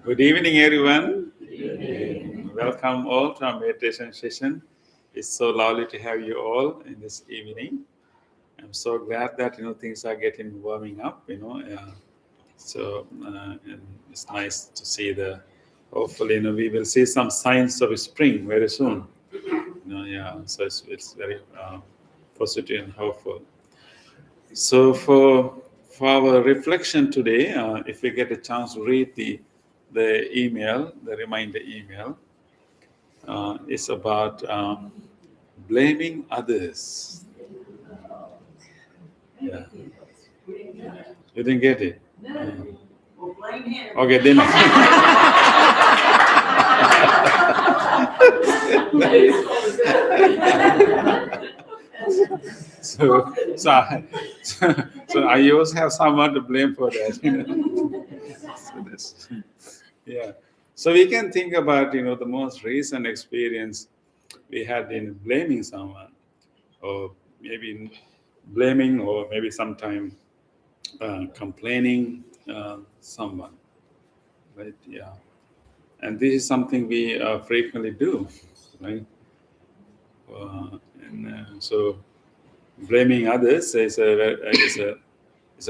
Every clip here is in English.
Good evening, everyone. Welcome all to our meditation session. It's so lovely to have you all in this evening. I'm so glad that things are getting warming up. And it's nice to see hopefully we will see some signs of spring very soon. So it's very positive and hopeful. So for our reflection today, if we get a chance to read the email, the reminder email, is about blaming others. Yeah. You didn't get it? Well, blame him. Okay, then. So I always have someone to blame for that. Yeah. So we can think about the most recent experience we had in blaming someone, or maybe blaming, or maybe sometime complaining someone, right? Yeah. And this is something we frequently do, right? So blaming others is a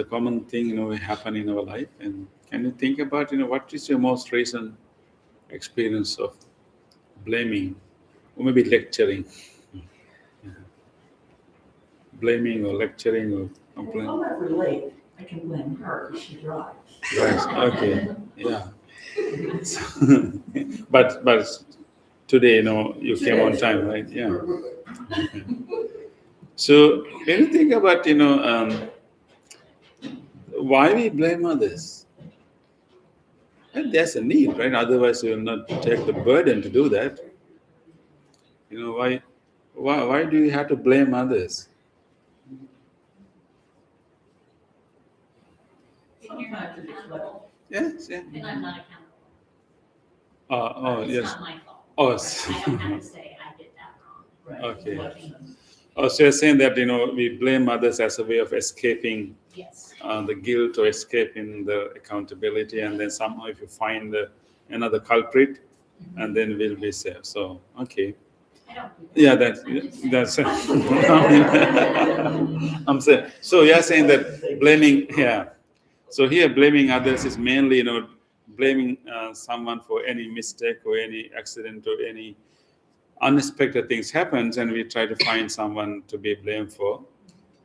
common thing we happen in our life. And can you think about what is your most recent experience of blaming, or maybe lecturing? Blaming or lecturing or complaining. Well, I'm never late. I can blame her because she drives. Right. Okay. Yeah. But today, you came on time, right? Yeah. So can you think about why we blame others? And there's a need, right? Otherwise, you will not take the burden to do that. Why do you have to blame others? Sometimes it's like, Yes, yeah. And I'm not accountable. Yes. It's not my fault. Oh, I don't have to say I did that wrong. right. Okay. So you're saying that we blame others as a way of escaping Yes. the guilt, or escaping the accountability, and then somehow if you find another culprit, and then we'll be safe. So okay. I don't do that. Yeah, I'm just saying. I'm saying. So you're saying that blaming, yeah. So here, blaming others is mainly, blaming someone for any mistake or any accident or any unexpected things happens, and we try to find someone to be blamed for.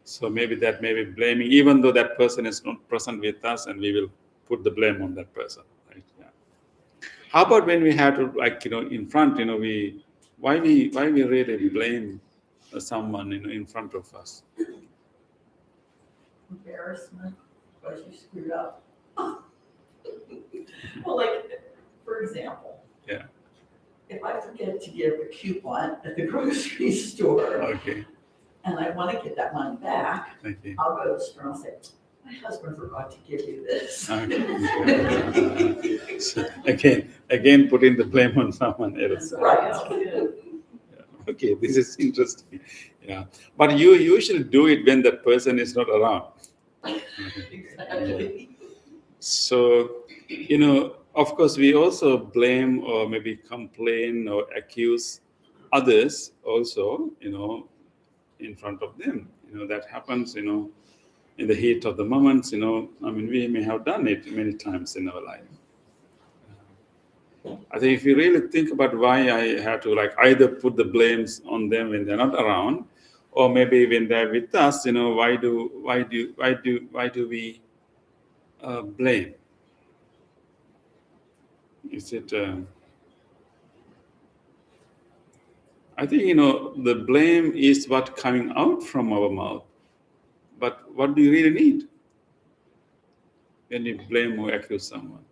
So maybe blaming, even though that person is not present with us, and we will put the blame on that person, right? Yeah. How about when we have to, in front, why we really blame someone, in front of us? Embarrassment because you screwed up. Well, like, for example. Yeah. If I forget to give a coupon at the grocery store. Okay. And I want to get that money back, Okay. I'll go to the store and say, my husband forgot to give you this. Okay. So again, putting the blame on someone else. Right. Okay, this is interesting. Yeah, but you usually do it when that person is not around. Exactly. So, of course, we also blame or maybe complain or accuse others also, in front of them. That happens, in the heat of the moments, we may have done it many times in our life. I think if you really think about why I have to either put the blames on them when they're not around, or maybe when they're with us, why do we blame? Is it I think, the blame is what coming out from our mouth. But what do you really need when you blame or accuse someone?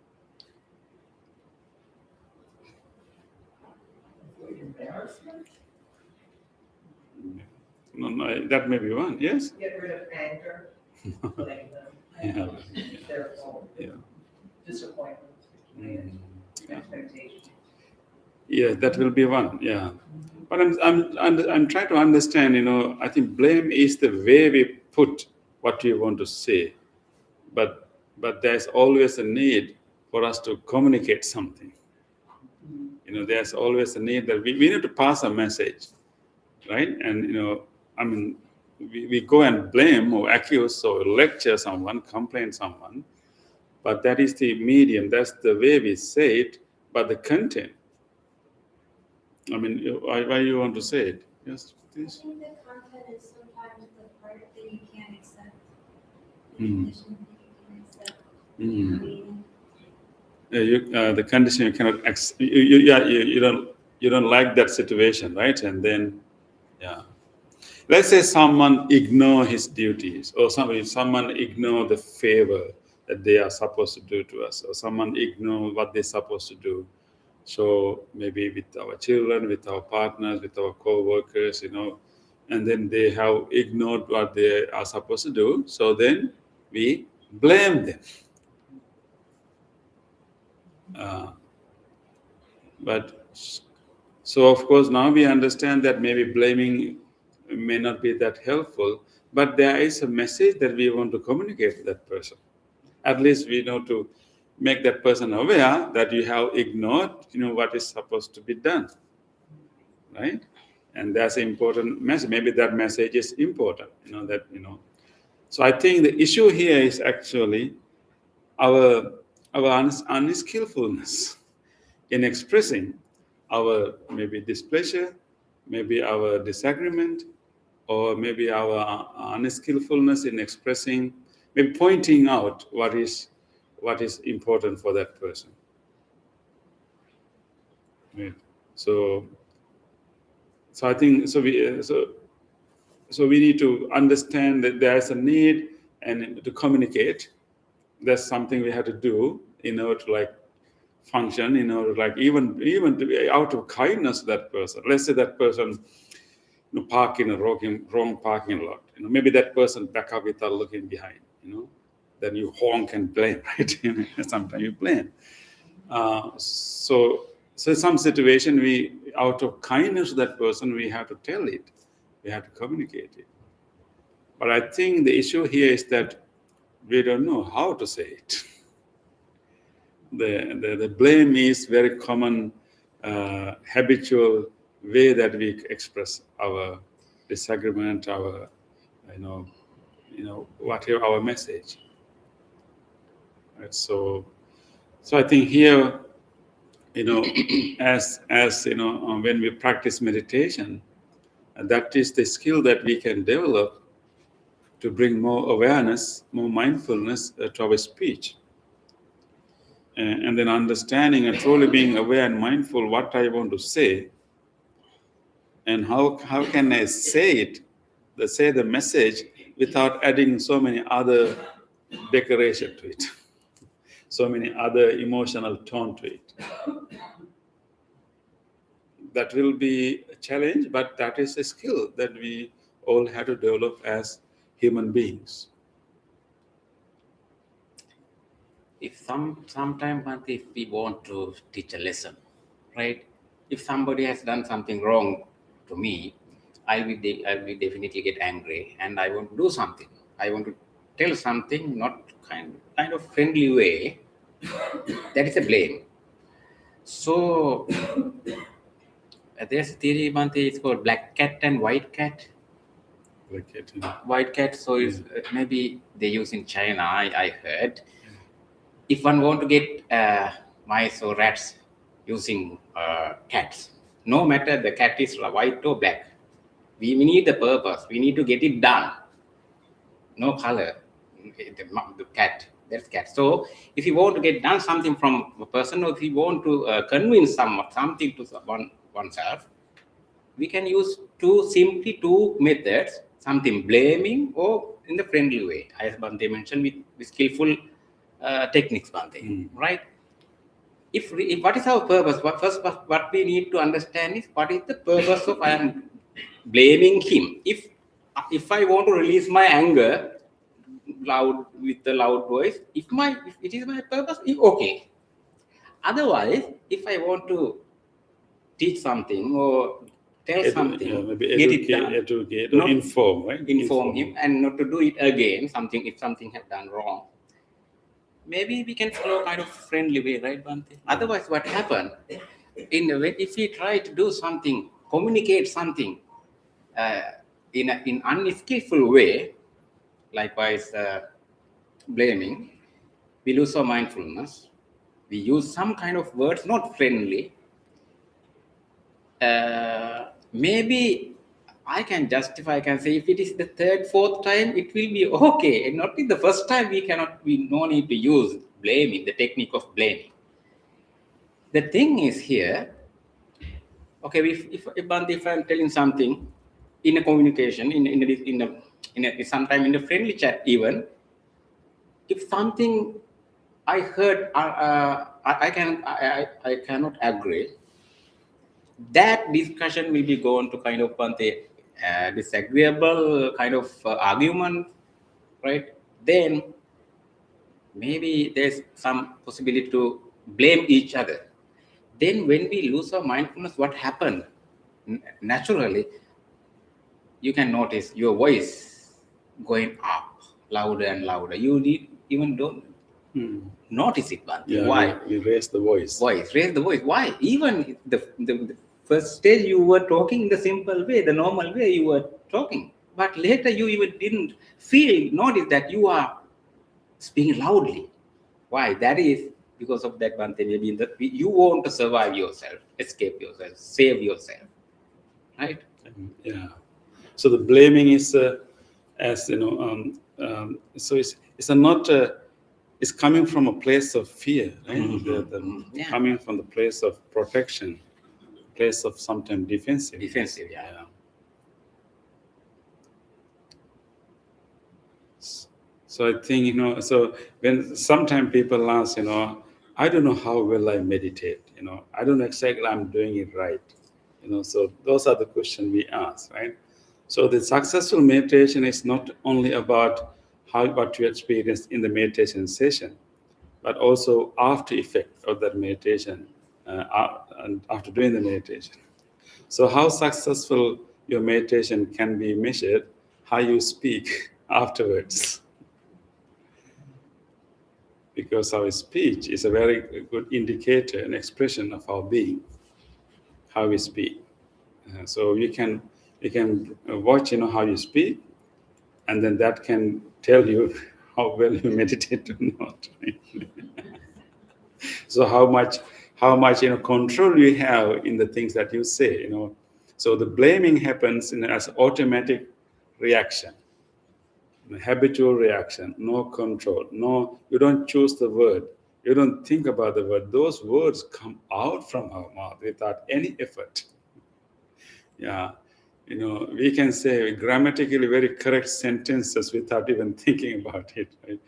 Avoid embarrassment. No, that may be one. Yes. Get rid of anger, blame them. Yeah. Their fault. Yeah. Disappointment, Mm. Yeah. expectation. Yeah, that will be one. Yeah, but I'm trying to understand. I think blame is the way we put what we want to say, but there's always a need for us to communicate something. There's always a need that we need to pass a message, right? And we go and blame or accuse or lecture someone, complain someone, but that is the medium. That's the way we say it. But the content. Why you want to say it? Yes, I please. think the content is sometimes the part that you can't accept. Mm. The condition that you can accept. Mm. I mean, The condition you cannot you don't like that situation, right? And then, yeah, let's say someone ignore his duties, or someone ignore the favor that they are supposed to do to us, or someone ignore what they're supposed to do. So maybe with our children, with our partners, with our co-workers, and then they have ignored what they are supposed to do. So then we blame them. But so of course now we understand that maybe blaming may not be that helpful, but there is a message that we want to communicate to that person. At least we know to make that person aware that you have ignored, what is supposed to be done, right? And that's an important message. Maybe that message is important, So I think the issue here is actually our unskillfulness in expressing our maybe displeasure, maybe our disagreement, or maybe our unskillfulness in expressing, maybe pointing out what is important for that person. Right. So I think so we need to understand that there is a need and to communicate. That's something we have to do in order to function, even to be out of kindness to that person. Let's say that person park in a wrong parking lot. Maybe that person back up without looking behind. Then you honk and blame, right? Sometimes you blame. So in some situation, we out of kindness to that person, we have to tell it. We have to communicate it. But I think the issue here is that we don't know how to say it. The blame is very common, habitual way that we express our disagreement, our, whatever our message. Right? So I think here, as when we practice meditation, that is the skill that we can develop to bring more awareness, more mindfulness to our speech. And then understanding and truly being aware and mindful what I want to say, and how can I say it, say the message without adding so many other decoration to it, so many other emotional tone to it. That will be a challenge, but that is a skill that we all have to develop as human beings. If sometimes if we want to teach a lesson, right? If somebody has done something wrong to me, I will definitely get angry, and I want to do something. I want to tell something, not kind of friendly way. That is a blame. So there's a theory, Bhante, it's called black cat and white cat. Like it, White cat, so it's maybe they use in China, I heard. If one want to get mice or rats using cats, no matter the cat is white or black, we need the purpose. We need to get it done. No color. The cat, that's cat. So if you want to get done something from a person, or if you want to convince something to oneself, we can use simply two methods, something blaming or in the friendly way, as Bante mentioned, with skillful techniques, Bante, right? If what is our purpose? What we need to understand is what is the purpose of I am blaming him. If I want to release my anger loud with the loud voice, if it is my purpose, okay. Otherwise, if I want to teach something or tell something, maybe get it done. educate or Not inform, right? Inform him and not to do it again. If something have done wrong, maybe we can follow kind of friendly way, right, Bante? Otherwise, what happened in a way, if we try to do something, communicate something in unskillful way, likewise blaming, we lose our mindfulness. We use some kind of words not friendly. Maybe I can justify, I can say if it is the third, fourth time, it will be okay. And not in the first time, we no need to use blaming, the technique of blaming. The thing is here, okay, if I'm telling something in a communication, sometime in a friendly chat even, if something I heard, I cannot agree, that discussion will be going to kind of disagreeable kind of argument, right? Then maybe there's some possibility to blame each other. Then when we lose our mindfulness, what happened? Naturally, you can notice your voice going up louder and louder. You even don't notice it, Bante. Yeah, Why? we raise the voice. Raise the voice. Why? Even the first stage you were talking in the simple way, the normal way you were talking. But later you even didn't notice that you are speaking loudly. Why? That is because of that, Bante. Maybe you want to survive yourself, escape yourself, save yourself. Right? Yeah. So the blaming is, as you know, so it's coming from a place of fear, right? Yeah. Coming from the place of protection, place of sometimes defensive. Defensive, yeah. So I think, so when sometimes people ask, I don't know how well I meditate, I don't know exactly I'm doing it right, so those are the questions we ask, right? So the successful meditation is not only about what you experience in the meditation session, but also after effect of that meditation, and after doing the meditation. So how successful your meditation can be measured, how you speak afterwards. Because our speech is a very good indicator and expression of our being, how we speak. So you can watch, how you speak, and then that can tell you how well you meditate or not. So how much control you have in the things that you say. So the blaming happens as automatic reaction. Habitual reaction, no control, you don't choose the word, you don't think about the word, those words come out from our mouth without any effort. Yeah, we can say grammatically very correct sentences without even thinking about it, right?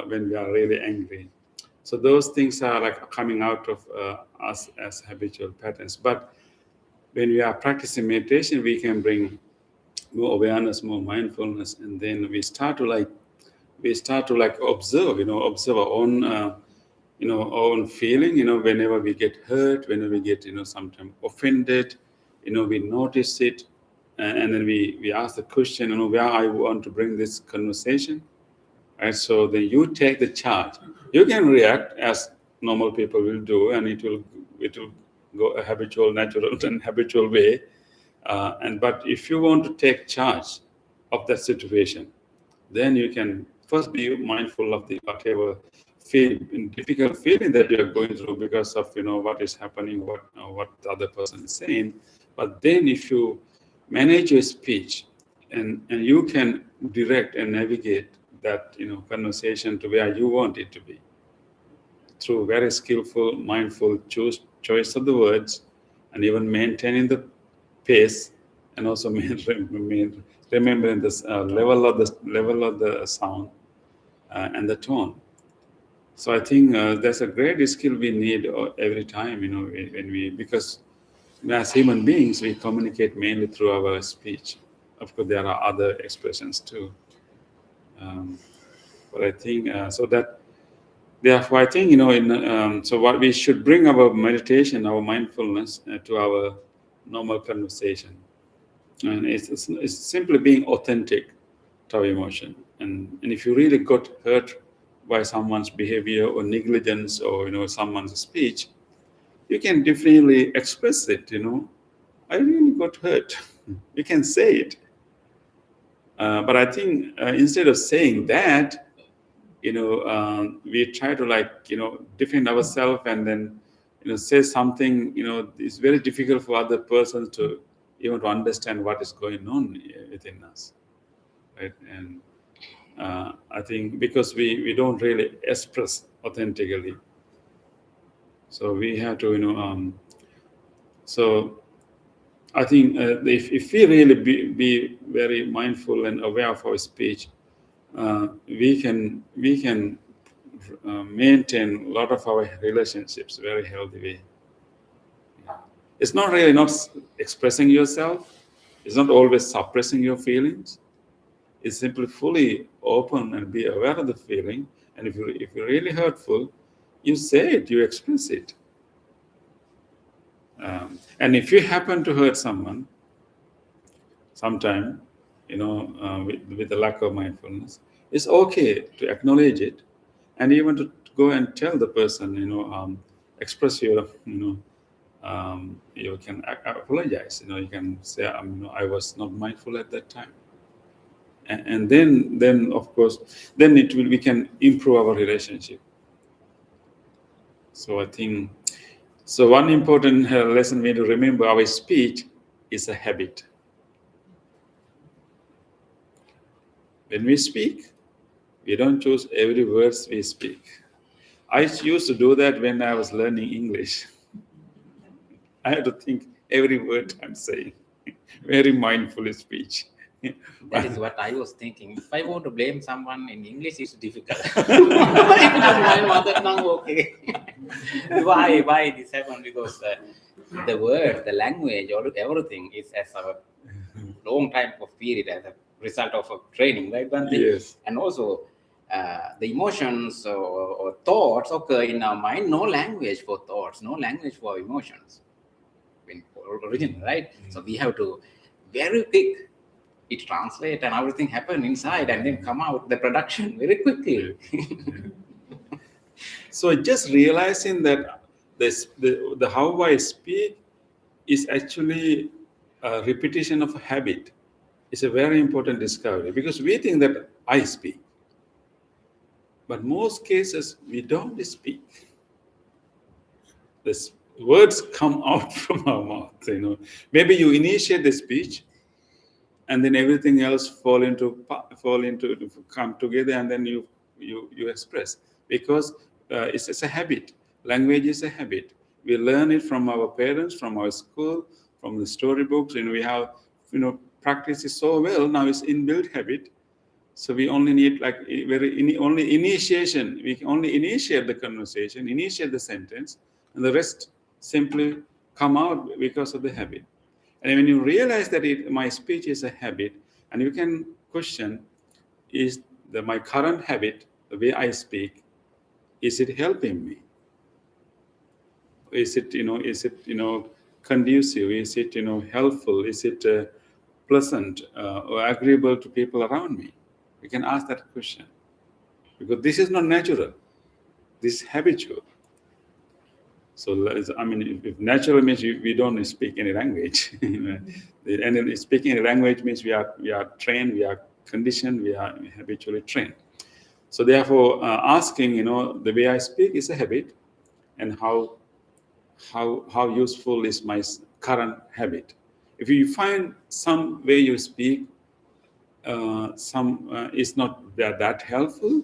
When we are really angry. So those things are like coming out of us as habitual patterns. But when we are practicing meditation, we can bring more awareness, more mindfulness, and then we start to observe, observe our own, our own feeling, whenever we get hurt, whenever we get, sometimes offended, we notice it, and then we ask the question, where I want to bring this conversation, right? So then you take the charge. You can react as normal people will do, and it will go a habitual, natural, and habitual way. But if you want to take charge of that situation, then you can first be mindful of the whatever difficult feeling that you are going through because of what is happening, what the other person is saying. But then if you manage your speech and you can direct and navigate that conversation to where you want it to be through very skillful, mindful choice of the words, and even maintaining the pace, and also remembering this level of the sound and the tone. So I think that's a great skill we need every time, when we, because as human beings we communicate mainly through our speech. Of course, there are other expressions too, but I think so that. Therefore, I think so what we should bring our meditation, our mindfulness to our normal conversation, and it's simply being authentic to our emotion. And if you really got hurt by someone's behavior or negligence or someone's speech, you can definitely express it. I really got hurt. You can say it, but I think instead of saying that, we try to defend ourselves and then say something. It's very difficult for other persons to even to understand what is going on within us, right? And I think because we don't really express authentically, so we have to so I think if we really be very mindful and aware of our speech, we can maintain a lot of our relationships very healthy way. It's not really not expressing yourself. It's not always suppressing your feelings. It's simply fully open and be aware of the feeling. And if you're really hurtful, you say it, you express it. And if you happen to hurt someone, sometime, with the lack of mindfulness, it's okay to acknowledge it, and even to go and tell the person, express your, you can apologize. You can say, I was not mindful at that time, and then of course, then we can improve our relationship. So I think, so one important lesson we need to remember: our speech is a habit. When we speak, we don't choose every word we speak. I used to do that when I was learning English. I had to think every word I'm saying. Very mindful speech. That is what I was thinking. If I want to blame someone in English, it's difficult. If it is my mother tongue, okay. Why this happened? Because the word, the language, or everything is as a long time of period as a result of a training, right, Bhante? Yes. And also the emotions or thoughts occur in our mind. No language for thoughts, no language for emotions. In original, right? So we have to very quick. It translate and everything happen inside and then come out the production very quickly. So just realizing that the how I speak is actually a repetition of a habit. It's a very important discovery, because we think that I speak, but most cases we don't speak. The words come out from our mouth. Maybe you initiate the speech, and then everything else fall into come together, and then you express, because it's a habit. Language is a habit. We learn it from our parents, from our school, from the storybooks, and we have practice it so well. Now it's inbuilt habit. So we only need only initiation. We can only initiate the conversation, initiate the sentence, and the rest simply come out because of the habit. And when you realize that my speech is a habit, and you can question, is my current habit, the way I speak, is it helping me? Is it conducive? Is it helpful? Is it pleasant or agreeable to people around me? You can ask that question, because this is not natural. This is habitual. So if natural means we don't speak any language, and speaking any language means we are trained, we are conditioned, we are habitually trained. So therefore, asking, the way I speak is a habit, and how useful is my current habit? If you find some way you speak, some is not that helpful,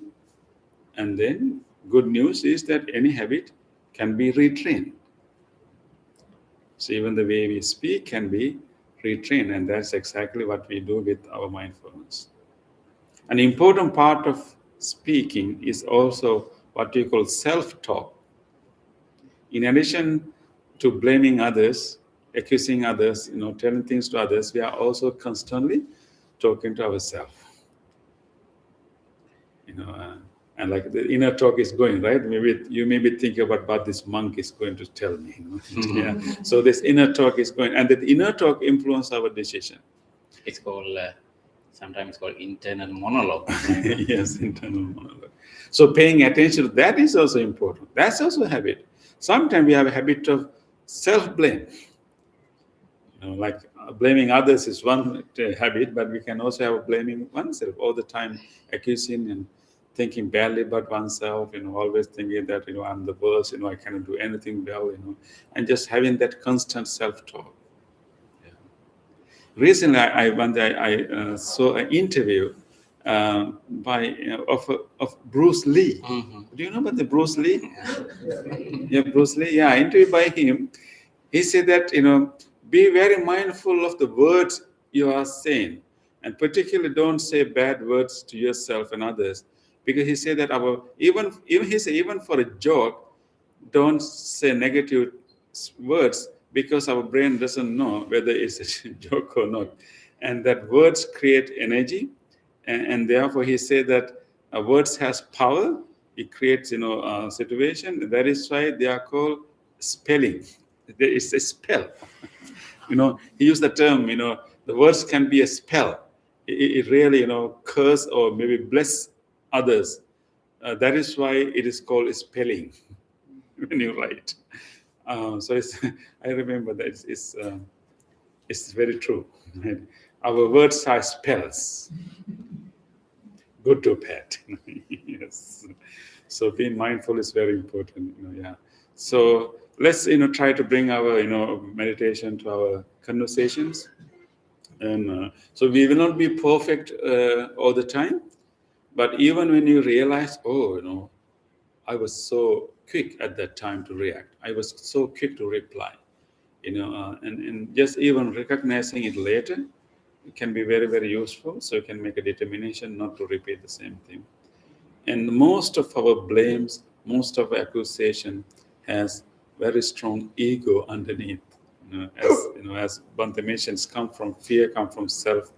and then good news is that any habit can be retrained. So even the way we speak can be retrain, and that's exactly what we do with our mindfulness. An important part of speaking is also what we call self-talk. In addition to blaming others, accusing others, telling things to others, we are also constantly talking to ourselves. And like the inner talk is going, right? Maybe you may be thinking about what this monk is going to tell me. Yeah. So this inner talk is going, and that inner talk influences our decision. It's called, sometimes called internal monologue. Yes, internal monologue. So paying attention to that is also important. That's also a habit. Sometimes we have a habit of self-blame. Like blaming others is one habit, but we can also have blaming oneself all the time, accusing and thinking badly about oneself, always thinking that, I'm the worst, I cannot do anything well, and just having that constant self-talk. Yeah. Recently, I saw an interview of Bruce Lee. Mhm. Do you know about the Bruce Lee? Yeah, Bruce Lee. Yeah, interviewed by him. He said that, be very mindful of the words you are saying, and particularly don't say bad words to yourself and others, because he said that even for a joke, don't say negative words, because our brain doesn't know whether it's a joke or not, and that words create energy, and therefore he said that words has power. It creates a situation. That is why they are called spelling. There is a spell. He used the term, the words can be a spell. It really, curse or maybe bless others. That is why it is called spelling when you write. So I remember that it's very true. Right? Our words are spells, good to bad. Yes. So being mindful is very important. Yeah. So let's try to bring our meditation to our conversations, and so we will not be perfect all the time, but even when you realize, I was so quick at that time to react, I was so quick to reply, and just even recognizing it later, it can be very, very useful. So you can make a determination not to repeat the same thing. And most of our blames, most of our accusation has very strong ego underneath. As Bhante mentions, come from fear, come from self.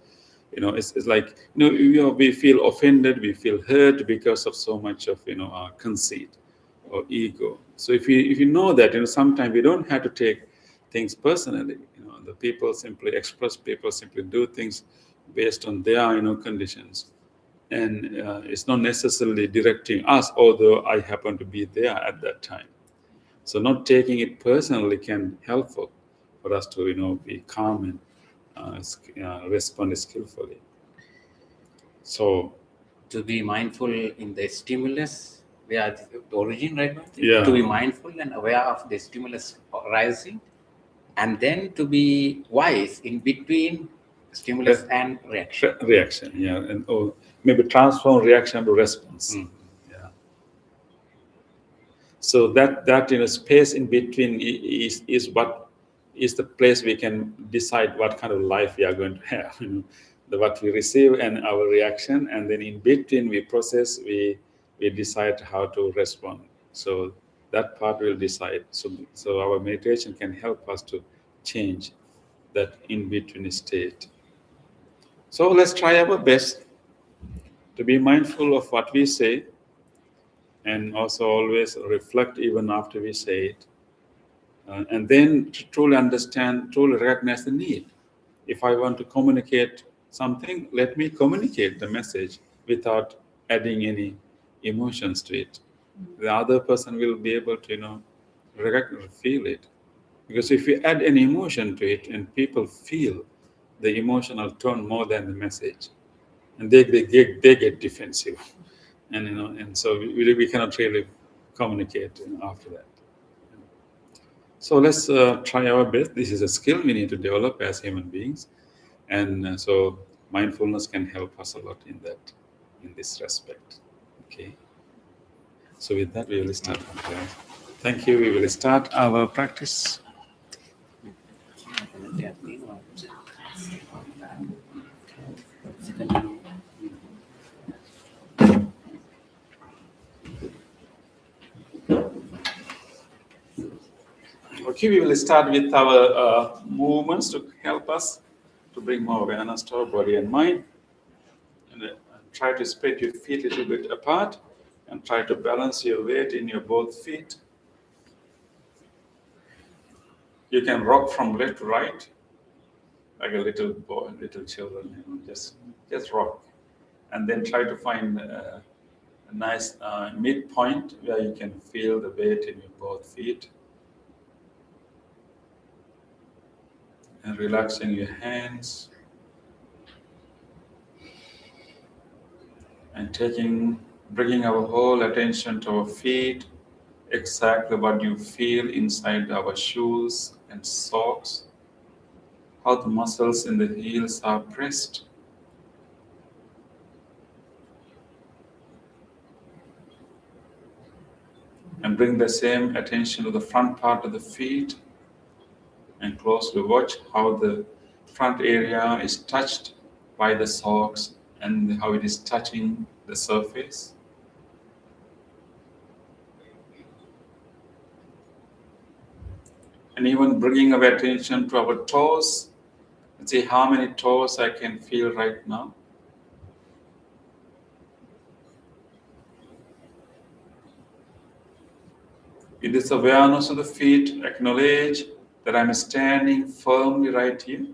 It's like we feel offended, we feel hurt because of so much of conceit or ego. So if you know that, sometimes we don't have to take things personally. The people simply express, people simply do things based on their conditions. And it's not necessarily directing us, although I happen to be there at that time. So not taking it personally can helpful for us to be calm and respond skillfully. So To be mindful in the stimulus, where the origin, right? Yeah. To be mindful and aware of the stimulus arising, and then to be wise in between stimulus and reaction. reaction, yeah, and maybe transform reaction to response. Mm. Yeah. So that space in between is what is the place we can decide what kind of life we are going to have. What we receive and our reaction, and then in between we process, we decide how to respond. So that part will decide. So our meditation can help us to change that in between state. So let's try our best to be mindful of what we say, and also always reflect even after we say it, and then to truly understand, truly recognize the need. If I want to communicate something, let me communicate the message without adding any emotions to it. The other person will be able to feel it, because if you add an emotion to it and people feel the emotional tone more than the message, and they get defensive, and so we cannot really communicate after that. So let's try our best. This is a skill we need to develop as human beings, and so mindfulness can help us a lot in this respect. Okay. So with that, we will start. Thank you. We will start our practice. Okay, we will start with our movements to help us to bring more awareness to our body and mind. And try to spread your feet a little bit apart and try to balance your weight in your both feet. You can rock from left to right like a little boy, little children, just rock. And then try to find a nice midpoint where you can feel the weight in your both feet. And relaxing your hands. And bringing our whole attention to our feet, exactly what you feel inside our shoes and socks, how the muscles in the heels are pressed. And bring the same attention to the front part of the feet and closely watch how the front area is touched by the socks and how it is touching the surface. And even bringing our attention to our toes. Let's see how many toes I can feel right now. In this awareness of the feet, acknowledge that I'm standing firmly right here.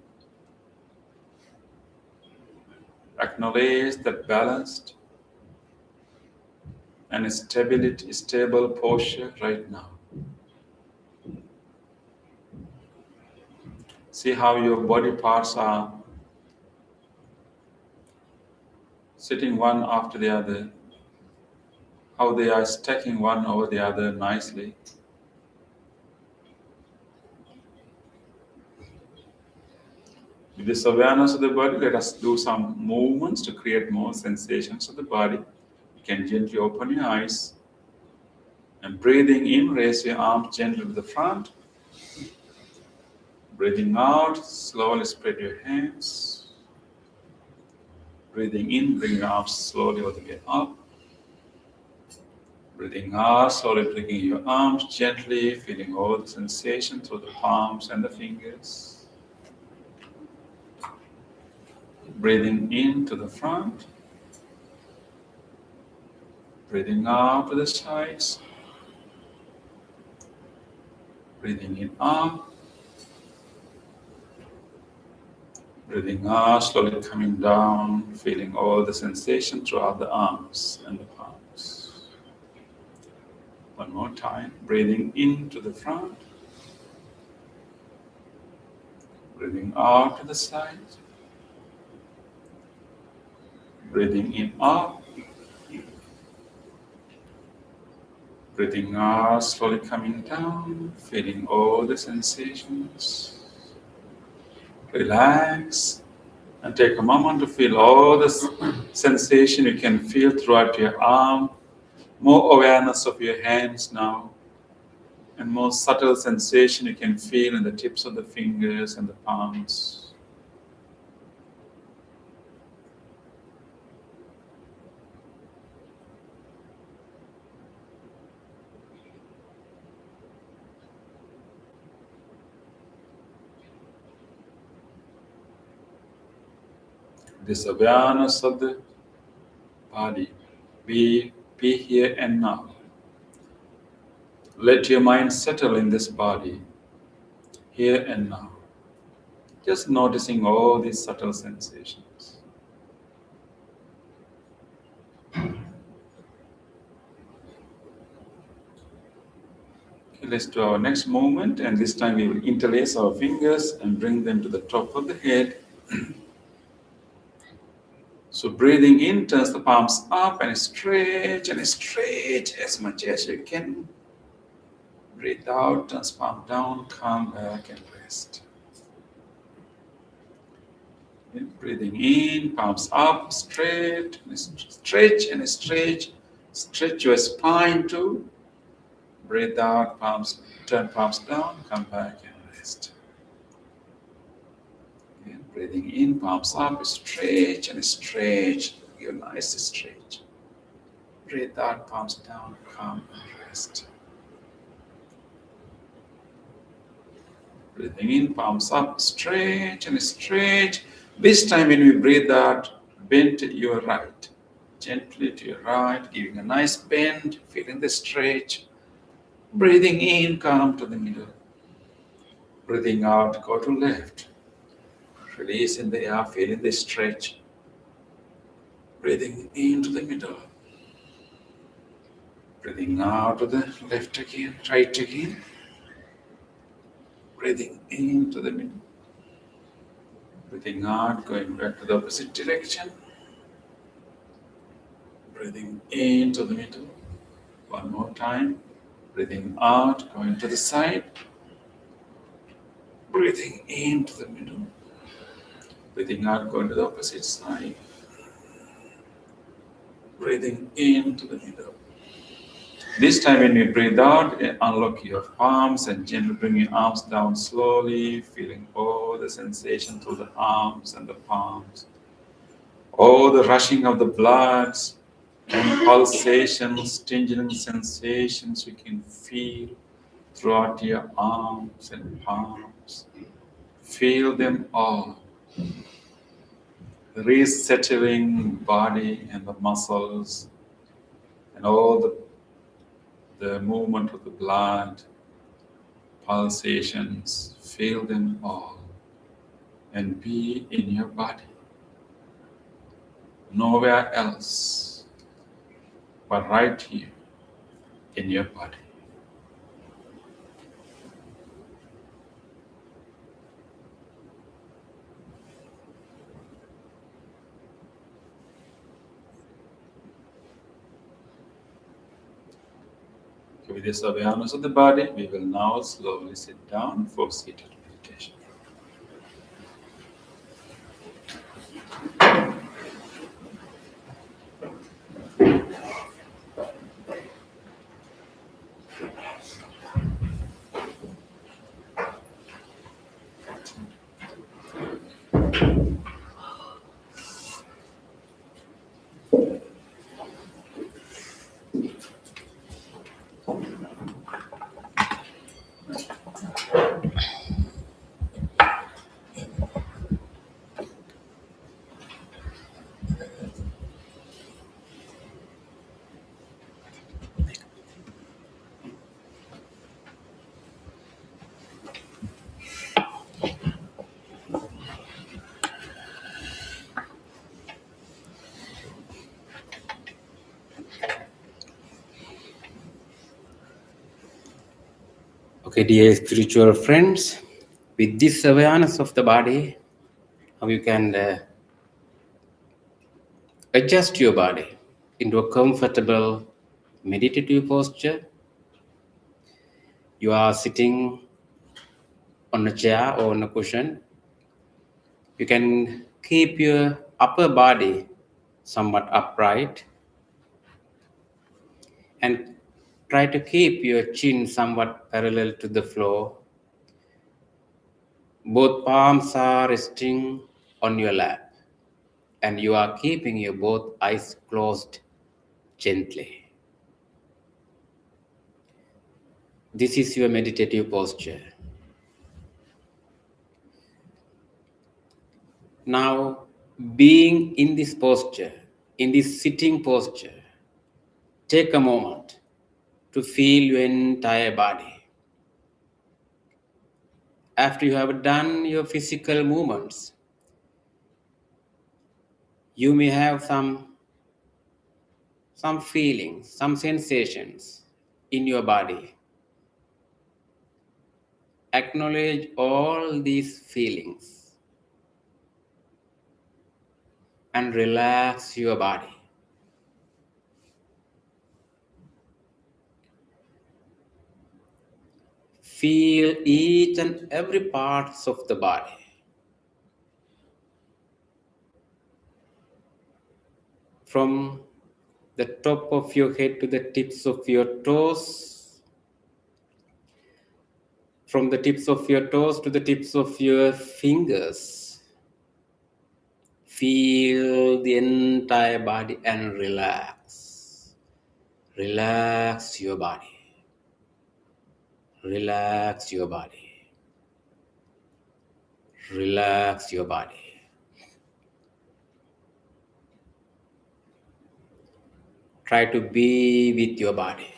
Acknowledge that balanced and stable posture right now. See how your body parts are sitting one after the other, how they are stacking one over the other nicely. With this awareness of the body, let us do some movements to create more sensations of the body. You can gently open your eyes and breathing in, raise your arms gently to the front. Breathing out, slowly spread your hands. Breathing in, bring your arms slowly all the way up. Breathing out, slowly bringing your arms gently, feeling all the sensation through the palms and the fingers. Breathing in to the front. Breathing out to the sides. Breathing in up. Breathing out, slowly coming down, feeling all the sensation throughout the arms and the palms. One more time, breathing into the front. Breathing out to the side. Breathing in up. Breathing out, slowly coming down, feeling all the sensations. Relax and take a moment to feel all the sensation you can feel throughout your arm. More awareness of your hands now. And more subtle sensation you can feel in the tips of the fingers and the palms. This awareness of the body, be here and now. Let your mind settle in this body, here and now. Just noticing all these subtle sensations. Okay, let's do our next movement, and this time we will interlace our fingers and bring them to the top of the head. So breathing in turns the palms up and stretch as much as you can. Breathe out, turns palm down, come back and rest. And breathing in, palms up, straight, stretch and stretch. Stretch your spine too. Breathe out, turn palms down, come back and rest. Again, breathing in, palms up, stretch and stretch. Give a nice stretch. Breathe out, palms down, calm and rest. Breathing in, palms up, stretch and stretch. This time when we breathe out, bend to your right. Gently to your right, giving a nice bend, feeling the stretch. Breathing in, come to the middle. Breathing out, go to left. Release in the air, feeling the stretch. Breathing into the middle. Breathing out to the left again, right again. Breathing into the middle. Breathing out, going back to the opposite direction. Breathing into the middle. One more time. Breathing out, going to the side. Breathing into the middle. Breathing out, going to the opposite side. Breathing into the middle. This time when you breathe out, unlock your palms and gently bring your arms down slowly, feeling all the sensation through the arms and the palms. All the rushing of the blood and pulsations, tingling sensations you can feel throughout your arms and palms. Feel them all. The resettling body and the muscles and all the movement of the blood, pulsations, feel them all and be in your body. Nowhere else, but right here in your body. With this awareness of the body, we will now slowly sit down for seated meditation. Okay, dear spiritual friends, with this awareness of the body, how you can adjust your body into a comfortable meditative posture. You are sitting on a chair or on a cushion. You can keep your upper body somewhat upright and try to keep your chin somewhat parallel to the floor. Both palms are resting on your lap and you are keeping your both eyes closed gently. This is your meditative posture. Now, being in this posture, in this sitting posture, take a moment to feel your entire body. After you have done your physical movements, you may have some feelings, some sensations in your body. Acknowledge all these feelings and relax your body. Feel each and every parts of the body. From the top of your head to the tips of your toes. From the tips of your toes to the tips of your fingers. Feel the entire body and relax. Relax your body. Relax your body. Relax your body. Try to be with your body.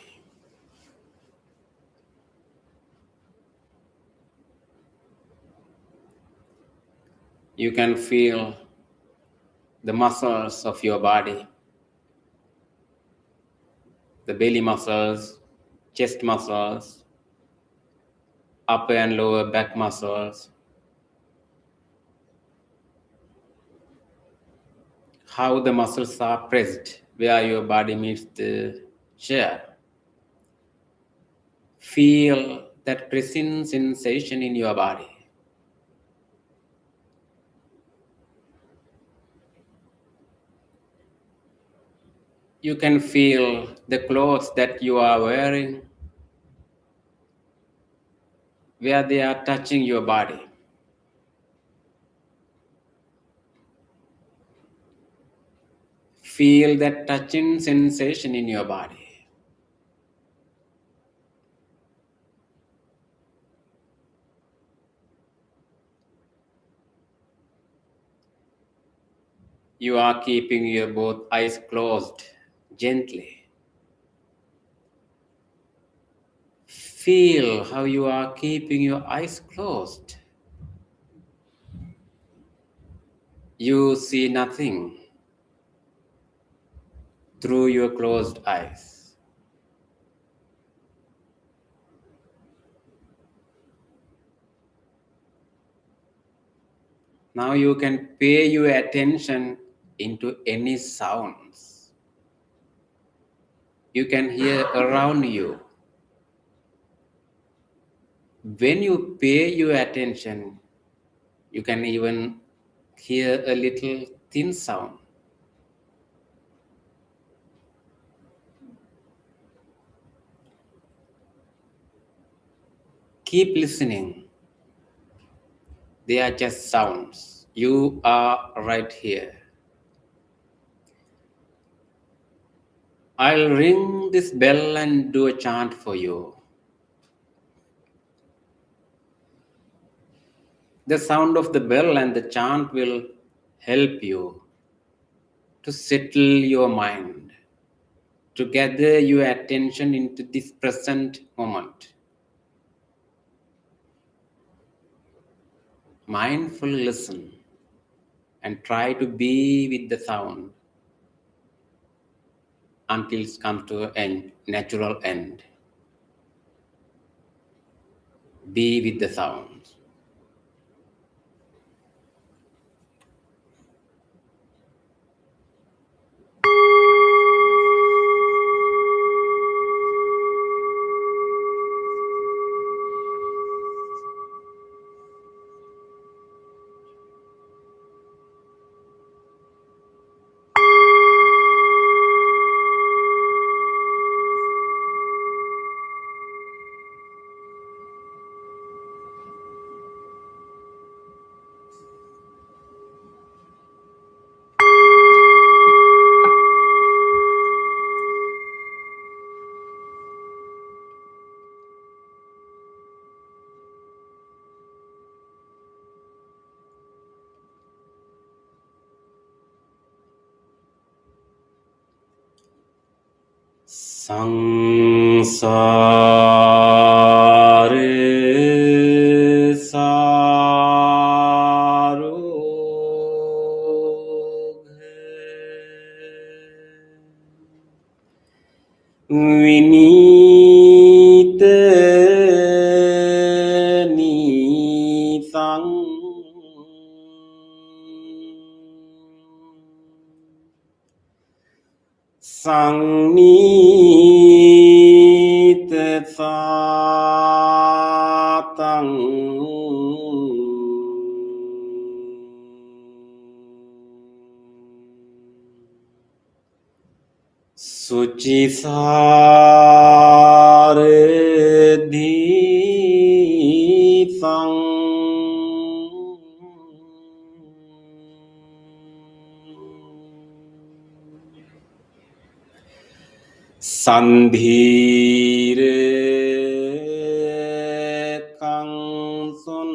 You can feel the muscles of your body, the belly muscles, chest muscles, upper and lower back muscles. How the muscles are pressed where your body meets the chair. Feel that pressing sensation in your body. You can feel the clothes that you are wearing, where they are touching your body. Feel that touching sensation in your body. You are keeping your both eyes closed gently. Feel how you are keeping your eyes closed. You see nothing through your closed eyes. Now you can pay your attention into any sounds you can hear around you. When you pay your attention, you can even hear a little thin sound. Keep listening. They are just sounds. You are right here. I'll ring this bell and do a chant for you. The sound of the bell and the chant will help you to settle your mind, to gather your attention into this present moment. Mindfully listen and try to be with the sound until it comes to a natural end. Be with the sound. Sangsare saroghe vinite nisang Sangnite satang Suci sare di sang Sandhir Kangsun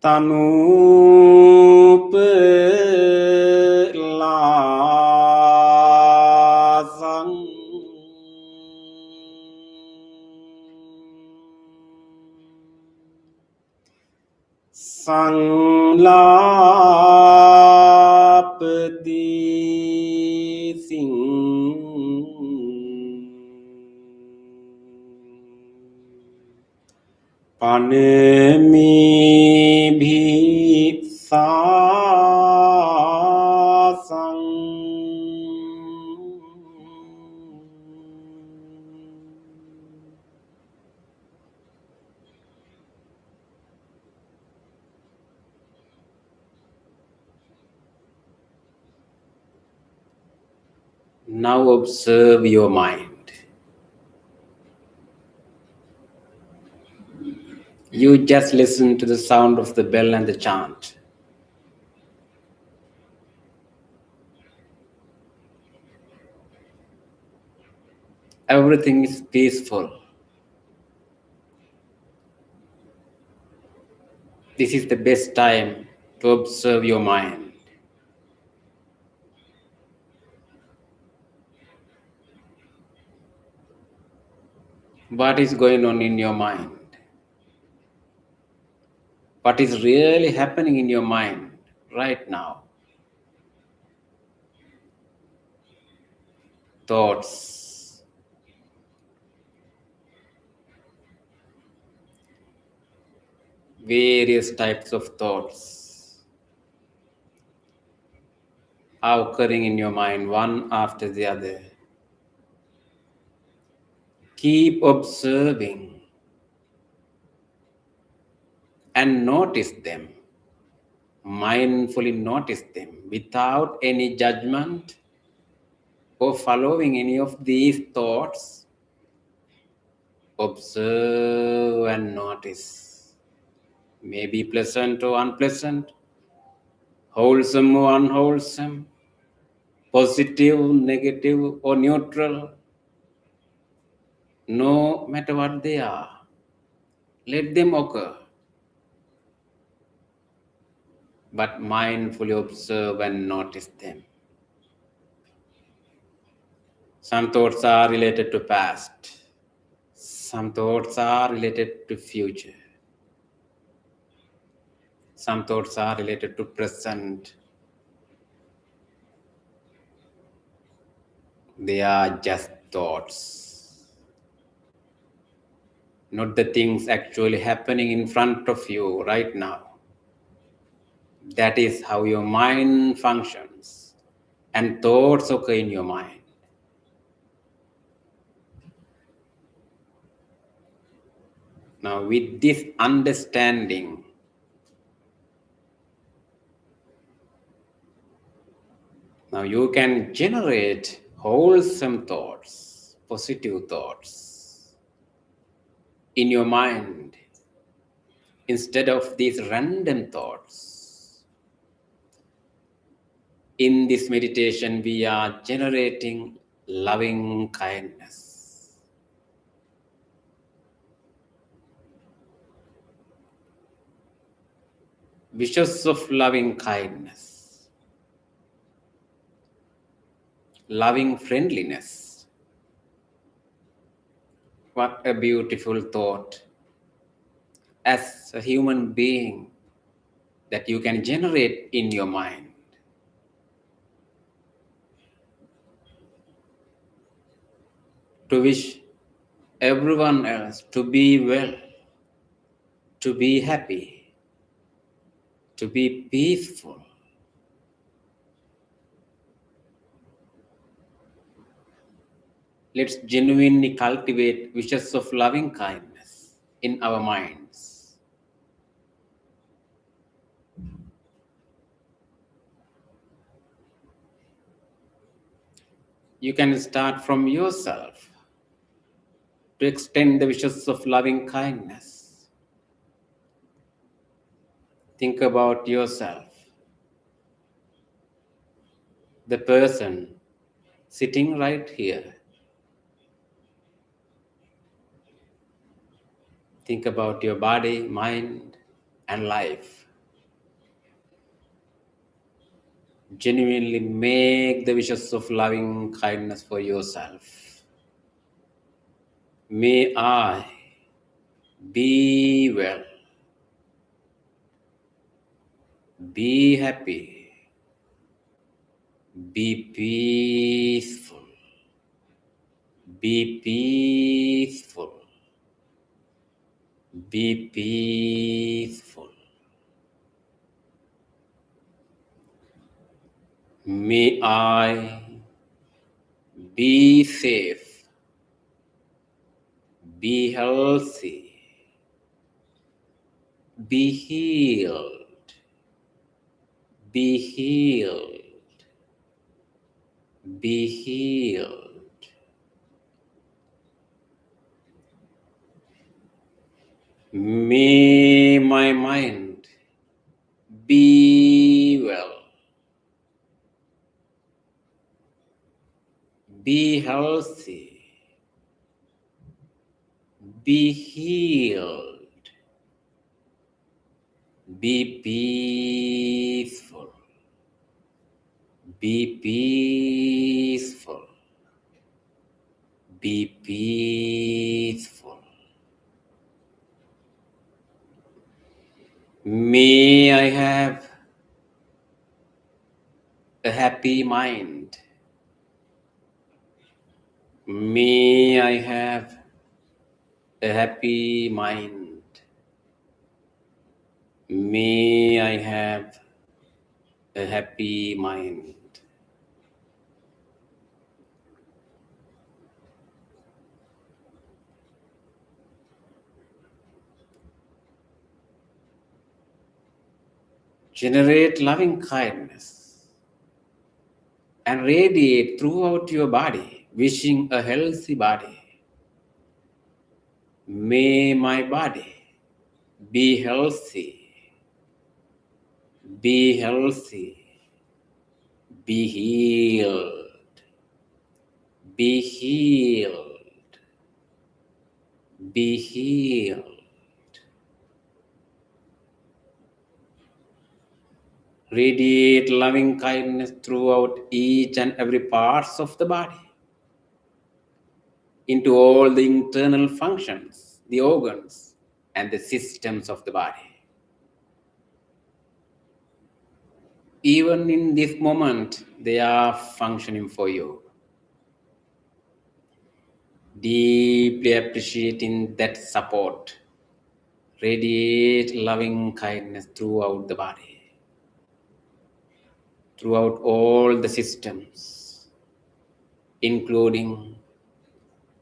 Tanup Lasang Sanglapati Sing Panemi Bhi Sasang Now observe your mind. You just listen to the sound of the bell and the chant. Everything is peaceful. This is the best time to observe your mind. What is going on in your mind? What is really happening in your mind right now? Thoughts. Various types of thoughts are occurring in your mind, one after the other. Keep observing and notice them. Mindfully notice them without any judgment or following any of these thoughts. Observe and notice. Maybe pleasant or unpleasant, wholesome or unwholesome, positive, negative, or neutral. No matter what they are, let them occur. But mindfully observe and notice them. Some thoughts are related to past. Some thoughts are related to future. Some thoughts are related to present. They are just thoughts. Not the things actually happening in front of you right now. That is how your mind functions. And thoughts occur in your mind. Now, with this understanding, now you can generate wholesome thoughts, positive thoughts in your mind instead of these random thoughts. In this meditation, we are generating loving kindness. Wishes of loving kindness, loving friendliness. What a beautiful thought as a human being that you can generate in your mind. To wish everyone else to be well, to be happy, to be peaceful. Let's genuinely cultivate wishes of loving kindness in our minds. You can start from yourself to extend the wishes of loving kindness. Think about yourself. the person sitting right here. Think about your body, mind, and life. Genuinely make the wishes of loving kindness for yourself. May I be well, be happy, be peaceful, be peaceful, be peaceful. May I be safe, be healthy, be healed, be healed, be healed. May my mind be well, be healthy, be healed, be peaceful, be peaceful, be peaceful. May I have a happy mind. May I have a happy mind. May I have a happy mind. Generate loving kindness and radiate throughout your body, wishing a healthy body. May my body be healthy, be healthy, be healed, be healed, be healed. Radiate loving kindness throughout each and every parts of the body, into all the internal functions, the organs, and the systems of the body. Even in this moment, they are functioning for you. Deeply appreciating that support, radiate loving kindness throughout the body, throughout all the systems, including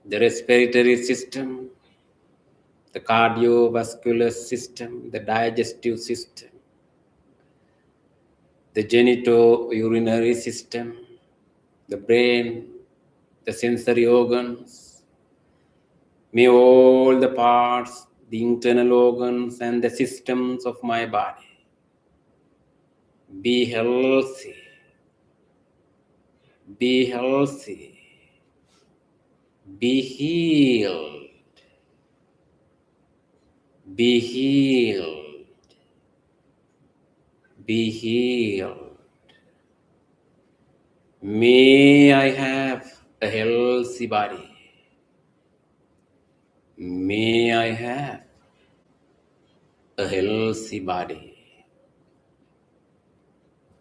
the respiratory system, the cardiovascular system, the digestive system, the genitourinary system, the brain, the sensory organs. May all the parts, the internal organs and the systems of my body be healthy, be healthy, be healed, be healed, be healed. May I have a healthy body. May I have a healthy body.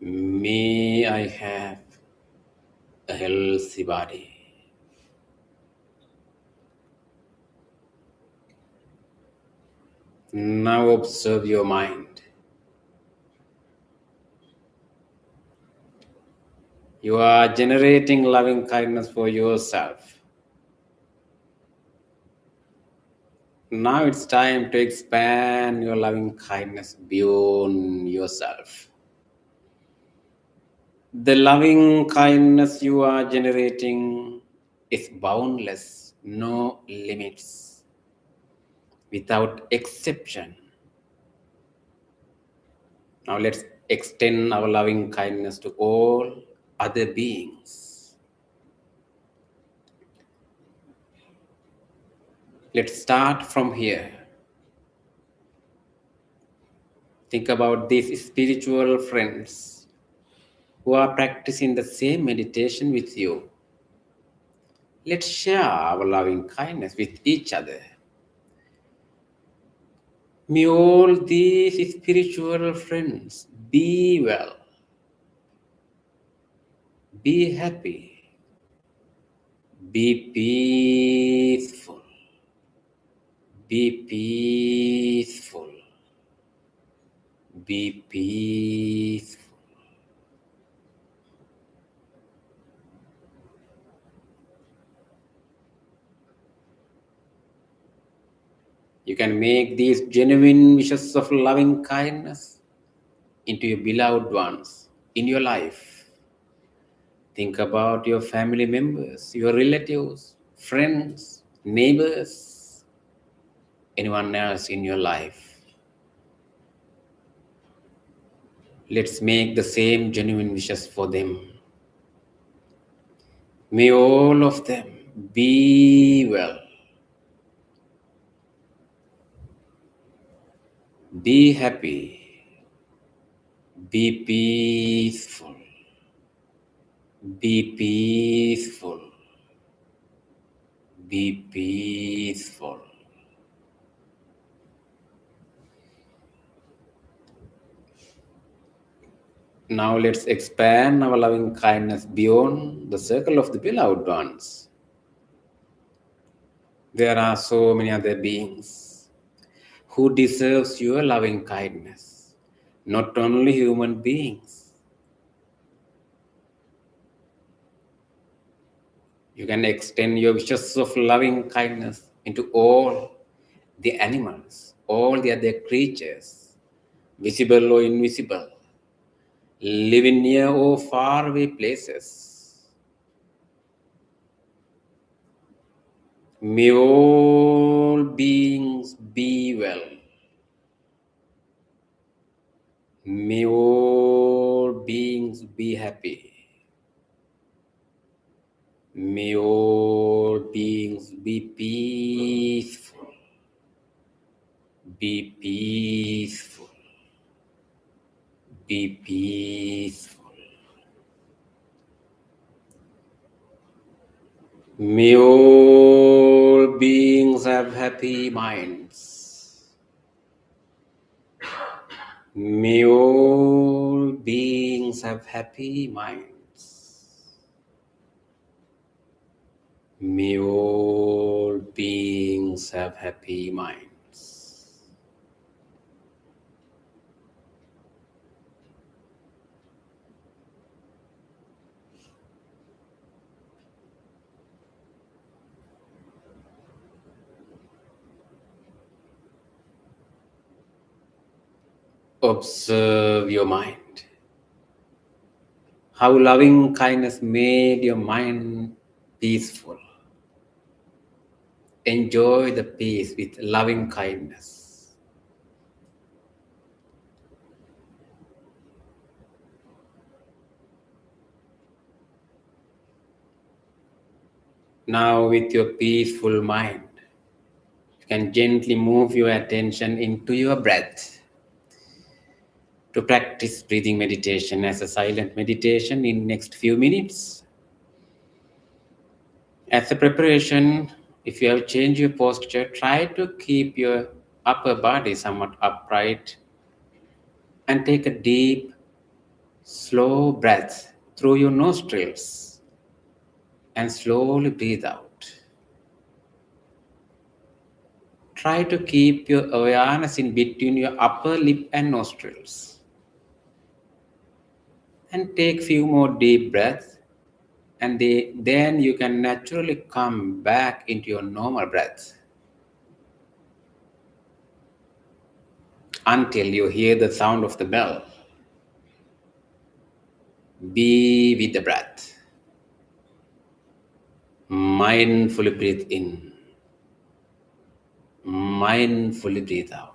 May I have a healthy body. Now observe your mind. You are generating loving kindness for yourself. Now it's time to expand your loving kindness beyond yourself. The loving kindness you are generating is boundless, no limits, without exception. Now let's extend our loving kindness to all other beings. Let's start from here. Think about these spiritual friends who are practicing the same meditation with you. Let's share our loving kindness with each other. May all these spiritual friends be well, be happy, be peaceful, be peaceful, be peaceful. You can make these genuine wishes of loving kindness into your beloved ones in your life. Think about your family members, your relatives, friends, neighbors, anyone else in your life. Let's make the same genuine wishes for them. May all of them be well, be happy, be peaceful, be peaceful, be peaceful. Now let's expand our loving kindness beyond the circle of the beloved ones. There are so many other beings who deserves your loving kindness, not only human beings. You can extend your wishes of loving kindness into all the animals, all the other creatures, visible or invisible, living near or far away places. May all beings be well. May all beings be happy. May all beings be peaceful. Be peaceful. Be peaceful. May all beings have happy minds. May all beings have happy minds. May all beings have happy minds. Observe your mind. How loving kindness made your mind peaceful. Enjoy the peace with loving kindness. Now, with your peaceful mind, you can gently move your attention into your breath to practice breathing meditation as a silent meditation in next few minutes. As a preparation, if you have changed your posture, try to keep your upper body somewhat upright and take a deep, slow breath through your nostrils and slowly breathe out. Try to keep your awareness in between your upper lip and nostrils. And take few more deep breaths, and then you can naturally come back into your normal breath until you hear the sound of the bell. Be with the breath. Mindfully breathe in. Mindfully breathe out.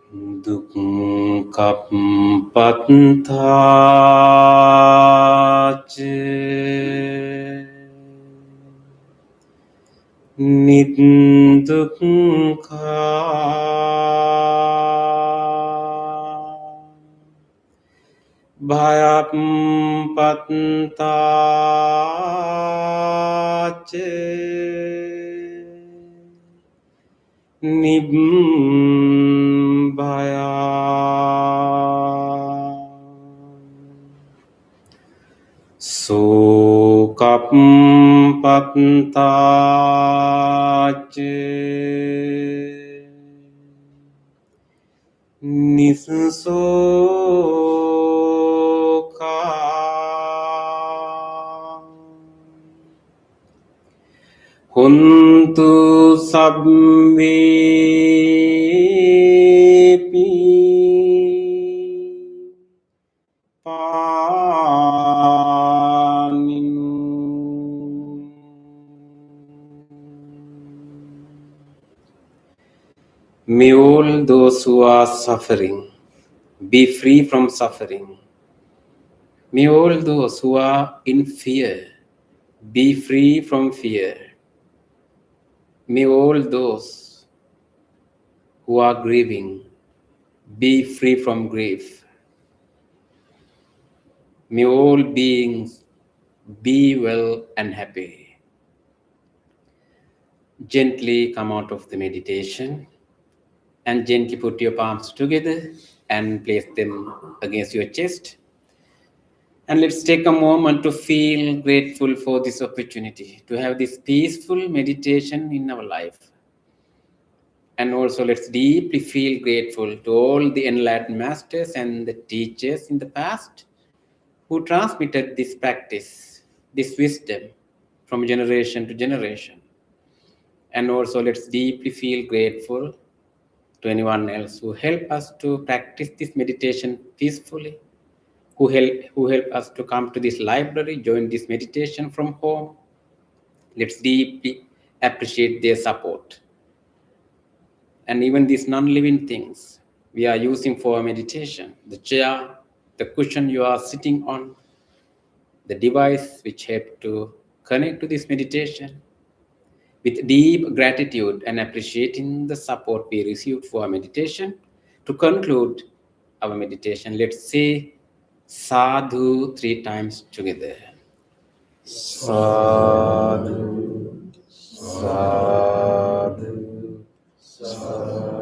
dukkhappatthāc nidukkha bhayappatthāc nibbaya sokappatthāc nisoka hontu sabbepi paninu. May all those who are suffering be free from suffering. May all those who are in fear be free from fear. May all those who are grieving be free from grief. May all beings be well and happy. Gently come out of the meditation and gently put your palms together and place them against your chest. And let's take a moment to feel grateful for this opportunity to have this peaceful meditation in our life. And also let's deeply feel grateful to all the enlightened masters and the teachers in the past who transmitted this practice, this wisdom from generation to generation. And also let's deeply feel grateful to anyone else who help us to practice this meditation peacefully, who help us to come to this library, join this meditation from home. Let's deeply appreciate their support. And even these non-living things we are using for our meditation, the chair, the cushion you are sitting on, the device which help to connect to this meditation. With deep gratitude and appreciating the support we received for our meditation, to conclude our meditation, let's say sadhu 3 times together. Sadhu, sadhu, sadhu.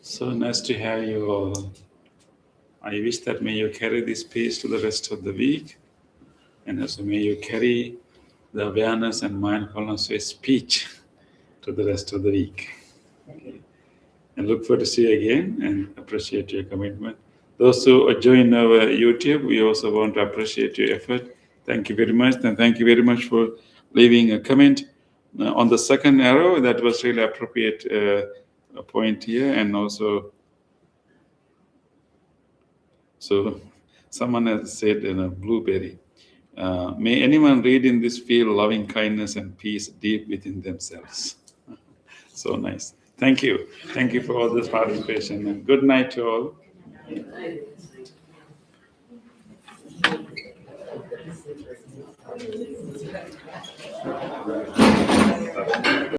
So nice to have you all. I wish that may you carry this peace to the rest of the week, and also may you carry the awareness and mindfulness of speech to the rest of the week. Okay. And look forward to see you again and appreciate your commitment. Those who are joining our YouTube, we also want to appreciate your effort. Thank you very much, and thank you very much for leaving a comment on the second arrow. That was really appropriate point here, and also, so someone has said in a blueberry, may anyone reading this feel loving kindness and peace deep within themselves. So nice. Thank you. Thank you for all this participation, and good night to all. Right.